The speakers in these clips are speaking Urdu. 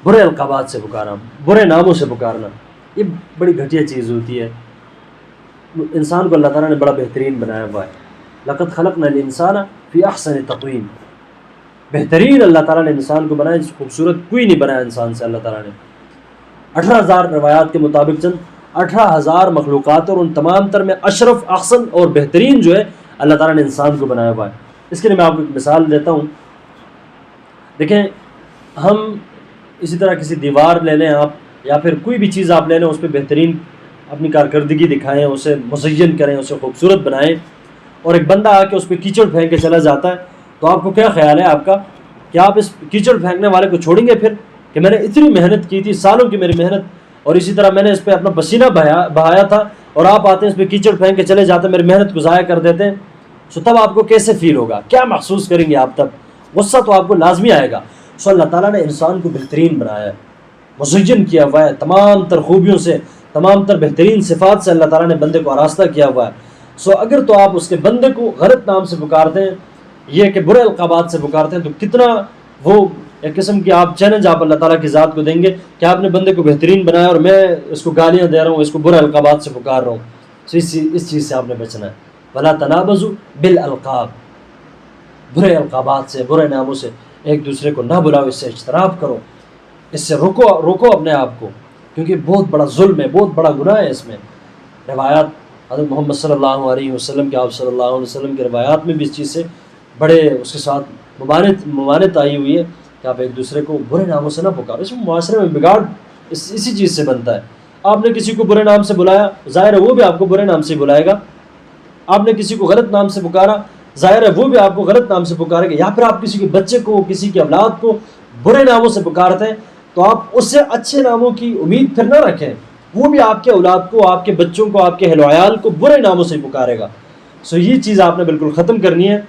برے القابات سے پکارنا، برے ناموں سے پکارنا، یہ بڑی گھٹیا چیز ہوتی ہے۔ انسان کو اللہ تعالیٰ نے بڑا بہترین بنایا ہوا ہے، لقد خلقنا الانسان فی احسن تقویم، بہترین اللہ تعالیٰ نے انسان کو بنایا، خوبصورت کوئی نہیں بنایا انسان سے اللہ تعالیٰ نے۔ 18,000 روایات کے مطابق چند 18,000 مخلوقات اور ان تمام تر میں اشرف، احسن اور بہترین جو ہے اللہ تعالیٰ نے انسان کو بنایا ہوا ہے۔ اس کے لیے میں آپ کو ایک مثال دیتا ہوں۔ دیکھیں، ہم اسی طرح کسی دیوار لے لیں آپ، یا پھر کوئی بھی چیز آپ لے لیں، اس پہ بہترین اپنی کارکردگی دکھائیں، اسے مزین کریں، اسے خوبصورت بنائیں، اور ایک بندہ آ کے اس پہ کیچڑ پھینک کے چلا جاتا ہے، تو آپ کو کیا خیال ہے آپ کا کہ آپ اس کیچڑ پھینکنے والے کو چھوڑیں گے پھر کہ میں نے اتنی محنت کی تھی، سالوں کی میری محنت، اور اسی طرح میں نے اس پہ اپنا پسینہ بہایا تھا، اور آپ آتے ہیں اس پہ کیچڑ پھینک کے چلے جاتے ہیں، میری محنت کو ضائع کر دیتے ہیں؟ سو تب آپ کو کیسے فیل ہوگا، کیا محسوس کریں گے آپ؟ تب غصہ تو آپ کو لازمی آئے گا۔ سو اللہ تعالیٰ نے انسان کو بہترین بنایا ہے، مزین کیا ہوا ہے، تمام تر خوبیوں سے، تمام تر بہترین صفات سے اللہ تعالیٰ نے بندے کو آراستہ کیا ہوا ہے۔ سو اگر تو آپ اس کے بندے کو غلط نام سے پکارتے ہیں، یہ کہ برے القابات سے پکارتے ہیں، تو کتنا وہ ایک قسم کی آپ چیلنج آپ اللہ تعالیٰ کی ذات کو دیں گے کہ آپ نے بندے کو بہترین بنایا اور میں اس کو گالیاں دے رہا ہوں، اس کو برے القابات سے پکار رہا ہوں۔ سو اس چیز سے آپ نے بچنا ہے۔ وَلَا تَنَابَزُوا بِالْأَلْقَابِ، برے القابات سے، برے ناموں سے ایک دوسرے کو نہ بلاؤ، اس سے اجتناب کرو، اس سے روکو اپنے آپ کو، کیونکہ بہت بڑا ظلم ہے، بہت بڑا گناہ ہے اس میں۔ روایات حضرت محمد صلی اللہ علیہ وسلم کے، آپ صلی اللہ علیہ وسلم کے روایات میں بھی اس چیز سے بڑے اس کے ساتھ ممانعت آئی ہوئی ہے کہ آپ ایک دوسرے کو برے ناموں سے نہ پکارو۔ اس میں معاشرے میں بگاڑ اسی چیز سے بنتا ہے۔ آپ نے کسی کو برے نام سے بلایا، ظاہر ہے وہ بھی آپ کو برے نام سے بلائے گا۔ آپ نے کسی کو غلط نام سے پکارا، ظاہر ہے وہ بھی آپ کو غلط نام سے پکارے گا۔ یا پھر آپ کسی کے بچے کو، کسی کی اولاد کو برے ناموں سے پکارتے ہیں، تو آپ اس سے اچھے ناموں کی امید پھر نہ رکھیں، وہ بھی آپ کے اولاد کو، آپ کے بچوں کو، آپ کے اہل و عیال کو برے ناموں سے پکارے گا۔ سو یہ چیز آپ نے بالکل ختم کرنی ہے،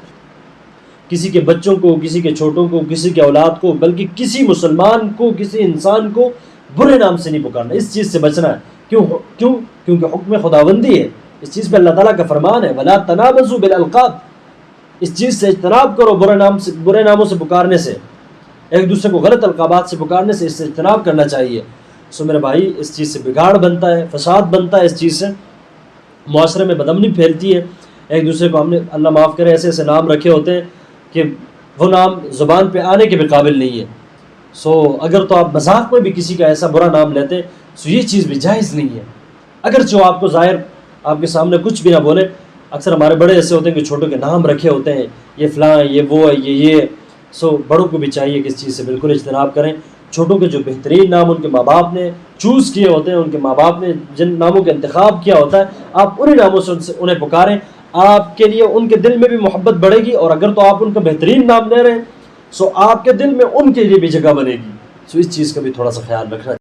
کسی کے بچوں کو، کسی کے چھوٹوں کو، کسی کے اولاد کو، بلکہ کسی مسلمان کو، کسی انسان کو برے نام سے نہیں پکارنا۔ اس چیز سے بچنا ہے۔ کیونکہ حکم خداوندی ہے، اس چیز پہ اللہ تعالیٰ کا فرمان ہے، وَلَا تَنَابَزُوا بِالْأَلْقَابِ، اس چیز سے اجتناب کرو، برے ناموں سے پکارنے سے، ایک دوسرے کو غلط القابات سے پکارنے سے، اس سے اجتناب کرنا چاہیے۔ سو میرے بھائی، اس چیز سے بگاڑ بنتا ہے، فساد بنتا ہے، اس چیز سے معاشرے میں بدامنی پھیلتی ہے۔ ایک دوسرے کو ہم نے، اللہ معاف کرے، ایسے ایسے نام رکھے ہوتے ہیں کہ وہ نام زبان پہ آنے کے بھی قابل نہیں ہے۔ سو اگر تو آپ مذاق میں بھی کسی کا ایسا برا نام لیتے، سو یہ چیز بھی جائز نہیں ہے، اگرچہ آپ کو ظاہر آپ کے سامنے کچھ بھی نہ بولے۔ اکثر ہمارے بڑے ایسے ہوتے ہیں کہ چھوٹوں کے نام رکھے ہوتے ہیں، یہ فلاں، یہ وہ ہے، یہ۔ سو بڑوں کو بھی چاہیے کہ اس چیز سے بالکل اجتناب کریں۔ چھوٹوں کے جو بہترین نام ان کے ماں باپ نے چوز کیے ہوتے ہیں، ان کے ماں باپ نے جن ناموں کا انتخاب کیا ہوتا ہے، آپ انہی ناموں سے انہیں پکاریں، آپ کے لیے ان کے دل میں بھی محبت بڑھے گی، اور اگر تو آپ ان کا بہترین نام دے رہے ہیں، سو آپ کے دل میں ان کے لیے بھی جگہ بنے گی۔ سو اس چیز کا بھی تھوڑا سا خیال رکھنا